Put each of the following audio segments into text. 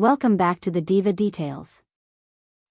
Welcome back to the Diva Details.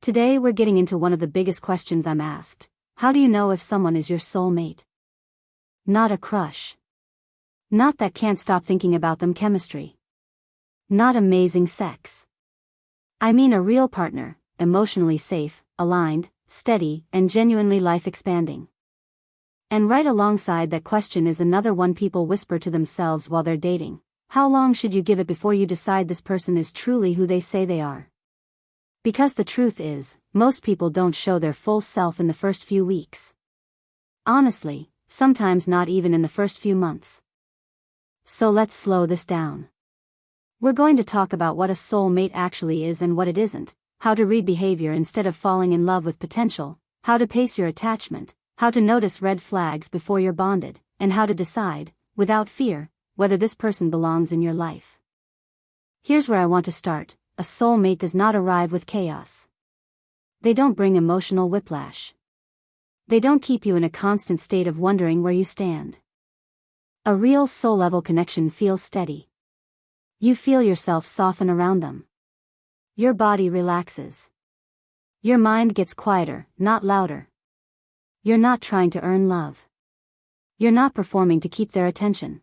Today we're getting into one of the biggest questions I'm asked. How do you know if someone is your soulmate? Not a crush. Not that can't stop thinking about them chemistry. Not amazing sex. I mean a real partner, emotionally safe, aligned, steady, and genuinely life-expanding. And right alongside that question is another one people whisper to themselves while they're dating. How long should you give it before you decide this person is truly who they say they are? Because the truth is, most people don't show their full self in the first few weeks. Honestly, sometimes not even in the first few months. So let's slow this down. We're going to talk about what a soulmate actually is and what it isn't, how to read behavior instead of falling in love with potential, how to pace your attachment, how to notice red flags before you're bonded, and how to decide, without fear, whether this person belongs in your life. Here's where I want to start. A soulmate does not arrive with chaos. They don't bring emotional whiplash. They don't keep you in a constant state of wondering where you stand. A real soul-level connection feels steady. You feel yourself soften around them. Your body relaxes. Your mind gets quieter, not louder. You're not trying to earn love. You're not performing to keep their attention.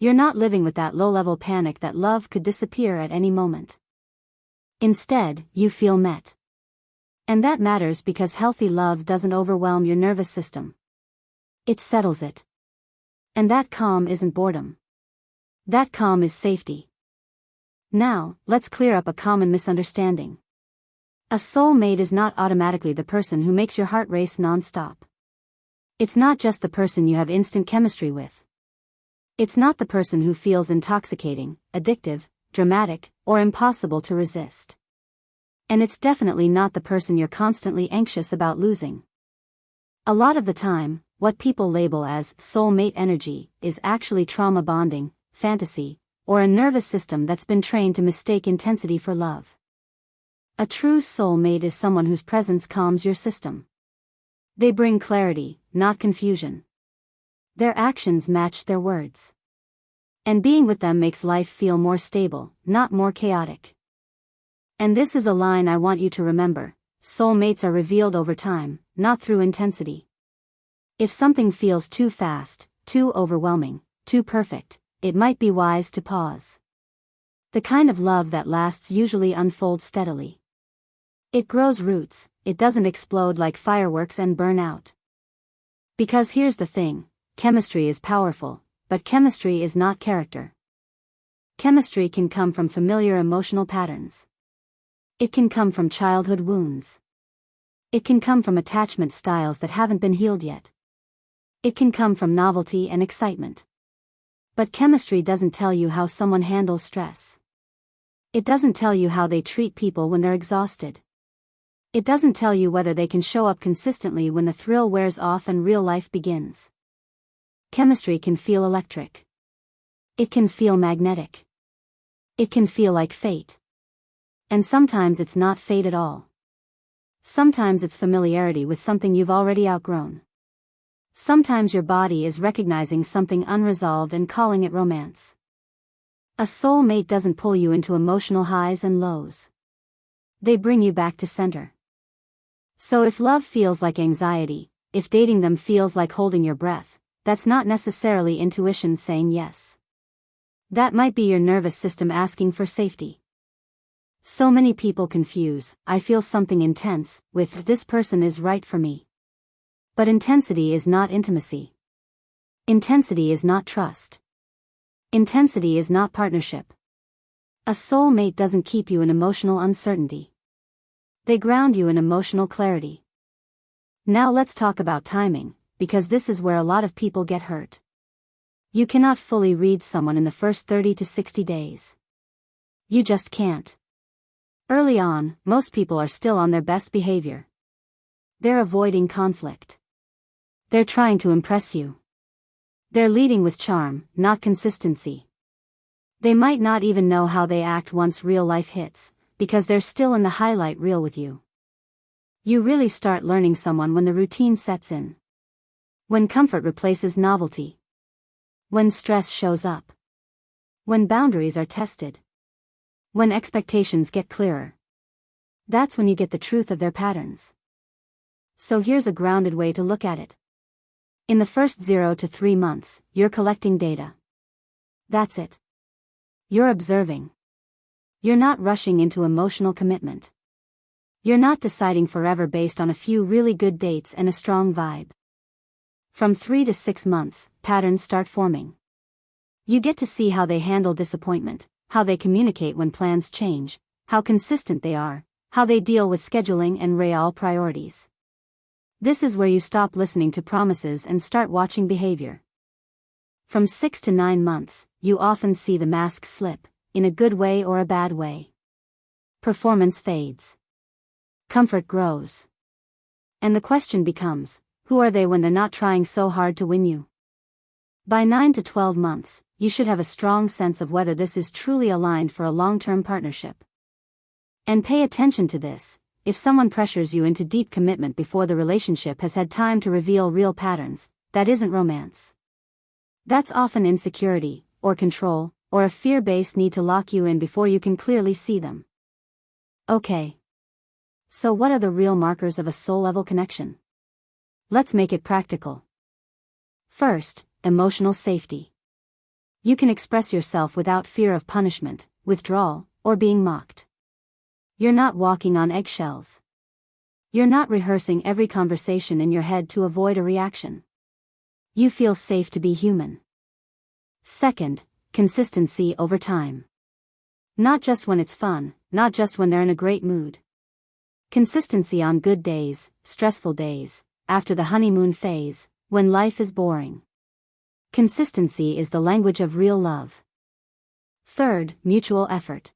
You're not living with that low-level panic that love could disappear at any moment. Instead, you feel met. And that matters because healthy love doesn't overwhelm your nervous system. It settles it. And that calm isn't boredom. That calm is safety. Now, let's clear up a common misunderstanding. A soulmate is not automatically the person who makes your heart race non-stop. It's not just the person you have instant chemistry with. It's not the person who feels intoxicating, addictive, dramatic, or impossible to resist. And it's definitely not the person you're constantly anxious about losing. A lot of the time, what people label as soulmate energy is actually trauma bonding, fantasy, or a nervous system that's been trained to mistake intensity for love. A true soulmate is someone whose presence calms your system. They bring clarity, not confusion. Their actions match their words. And being with them makes life feel more stable, not more chaotic. And this is a line I want you to remember. Soulmates are revealed over time, not through intensity. If something feels too fast, too overwhelming, too perfect, it might be wise to pause. The kind of love that lasts usually unfolds steadily. It grows roots, it doesn't explode like fireworks and burn out. Because here's the thing. Chemistry is powerful, but chemistry is not character. Chemistry can come from familiar emotional patterns. It can come from childhood wounds. It can come from attachment styles that haven't been healed yet. It can come from novelty and excitement. But chemistry doesn't tell you how someone handles stress. It doesn't tell you how they treat people when they're exhausted. It doesn't tell you whether they can show up consistently when the thrill wears off and real life begins. Chemistry can feel electric. It can feel magnetic. It can feel like fate. And sometimes it's not fate at all. Sometimes it's familiarity with something you've already outgrown. Sometimes your body is recognizing something unresolved and calling it romance. A soulmate doesn't pull you into emotional highs and lows. They bring you back to center. So if love feels like anxiety, if dating them feels like holding your breath, that's not necessarily intuition saying yes. That might be your nervous system asking for safety. So many people confuse, I feel something intense, with this person is right for me. But intensity is not intimacy. Intensity is not trust. Intensity is not partnership. A soulmate doesn't keep you in emotional uncertainty. They ground you in emotional clarity. Now let's talk about timing, because this is where a lot of people get hurt. You cannot fully read someone in the first 30 to 60 days. You just can't. Early on, most people are still on their best behavior. They're avoiding conflict. They're trying to impress you. They're leading with charm, not consistency. They might not even know how they act once real life hits, because they're still in the highlight reel with you. You really start learning someone when the routine sets in. When comfort replaces novelty. When stress shows up. When boundaries are tested. When expectations get clearer. That's when you get the truth of their patterns. So here's a grounded way to look at it. In the first 0 to 3 months, you're collecting data. That's it. You're observing. You're not rushing into emotional commitment. You're not deciding forever based on a few really good dates and a strong vibe. From 3 to 6 months, patterns start forming. You get to see how they handle disappointment, how they communicate when plans change, how consistent they are, how they deal with scheduling and real priorities. This is where you stop listening to promises and start watching behavior. From 6 to 9 months, you often see the mask slip, in a good way or a bad way. Performance fades. Comfort grows. And the question becomes, who are they when they're not trying so hard to win you? By 9 to 12 months, you should have a strong sense of whether this is truly aligned for a long-term partnership. And pay attention to this: if someone pressures you into deep commitment before the relationship has had time to reveal real patterns, that isn't romance. That's often insecurity, or control, or a fear-based need to lock you in before you can clearly see them. Okay. So what are the real markers of a soul-level connection? Let's make it practical. First, emotional safety. You can express yourself without fear of punishment, withdrawal, or being mocked. You're not walking on eggshells. You're not rehearsing every conversation in your head to avoid a reaction. You feel safe to be human. Second, consistency over time. Not just when it's fun, not just when they're in a great mood. Consistency on good days, stressful days, after the honeymoon phase, when life is boring. Consistency is the language of real love. Third, mutual effort.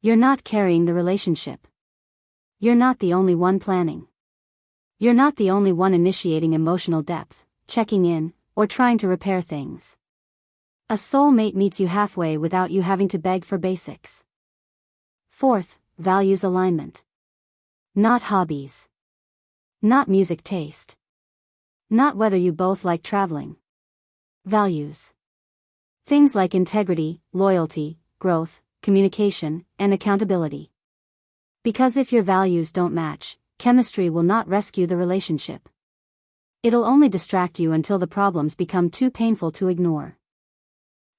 You're not carrying the relationship. You're not the only one planning. You're not the only one initiating emotional depth, checking in, or trying to repair things. A soulmate meets you halfway without you having to beg for basics. Fourth, values alignment. Not hobbies. Not music taste. Not whether you both like traveling. Values. Things like integrity, loyalty, growth, communication, and accountability. Because if your values don't match, chemistry will not rescue the relationship. It'll only distract you until the problems become too painful to ignore.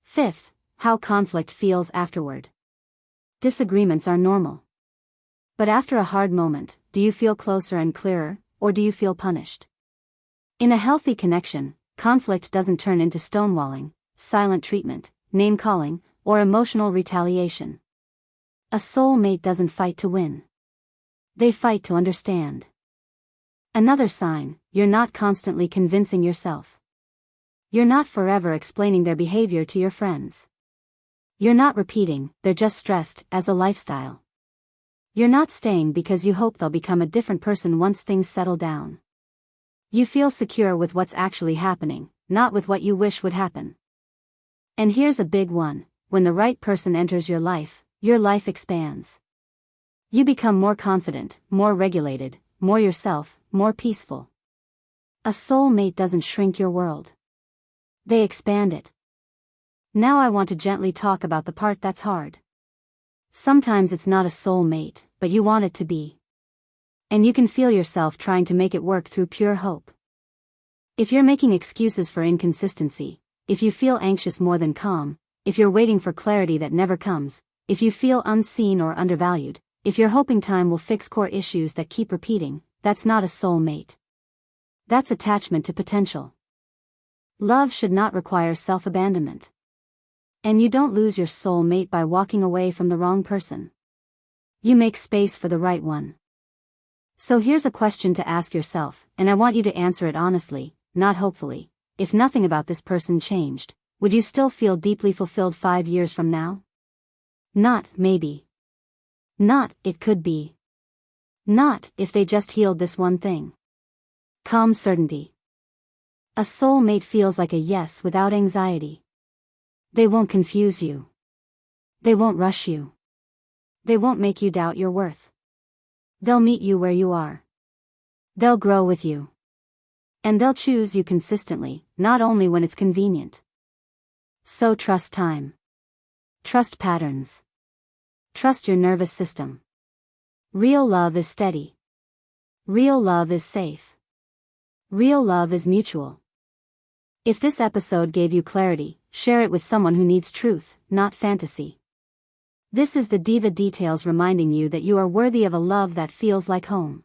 Fifth, how conflict feels afterward. Disagreements are normal. But after a hard moment, do you feel closer and clearer, or do you feel punished? In a healthy connection, conflict doesn't turn into stonewalling, silent treatment, name-calling, or emotional retaliation. A soulmate doesn't fight to win. They fight to understand. Another sign: you're not constantly convincing yourself. You're not forever explaining their behavior to your friends. You're not repeating, "they're just stressed," as a lifestyle. You're not staying because you hope they'll become a different person once things settle down. You feel secure with what's actually happening, not with what you wish would happen. And here's a big one: when the right person enters your life expands. You become more confident, more regulated, more yourself, more peaceful. A soulmate doesn't shrink your world. They expand it. Now I want to gently talk about the part that's hard. Sometimes it's not a soulmate, but you want it to be. And you can feel yourself trying to make it work through pure hope. If you're making excuses for inconsistency, if you feel anxious more than calm, if you're waiting for clarity that never comes, if you feel unseen or undervalued, if you're hoping time will fix core issues that keep repeating, that's not a soulmate. That's attachment to potential. Love should not require self-abandonment. And you don't lose your soulmate by walking away from the wrong person. You make space for the right one. So here's a question to ask yourself, and I want you to answer it honestly, not hopefully. If nothing about this person changed, would you still feel deeply fulfilled 5 years from now? Not maybe. Not it could be. Not if they just healed this one thing. Calm certainty. A soulmate feels like a yes without anxiety. They won't confuse you. They won't rush you. They won't make you doubt your worth. They'll meet you where you are. They'll grow with you. And they'll choose you consistently, not only when it's convenient. So trust time. Trust patterns. Trust your nervous system. Real love is steady. Real love is safe. Real love is mutual. If this episode gave you clarity, share it with someone who needs truth, not fantasy. This is the Diva Details reminding you that you are worthy of a love that feels like home.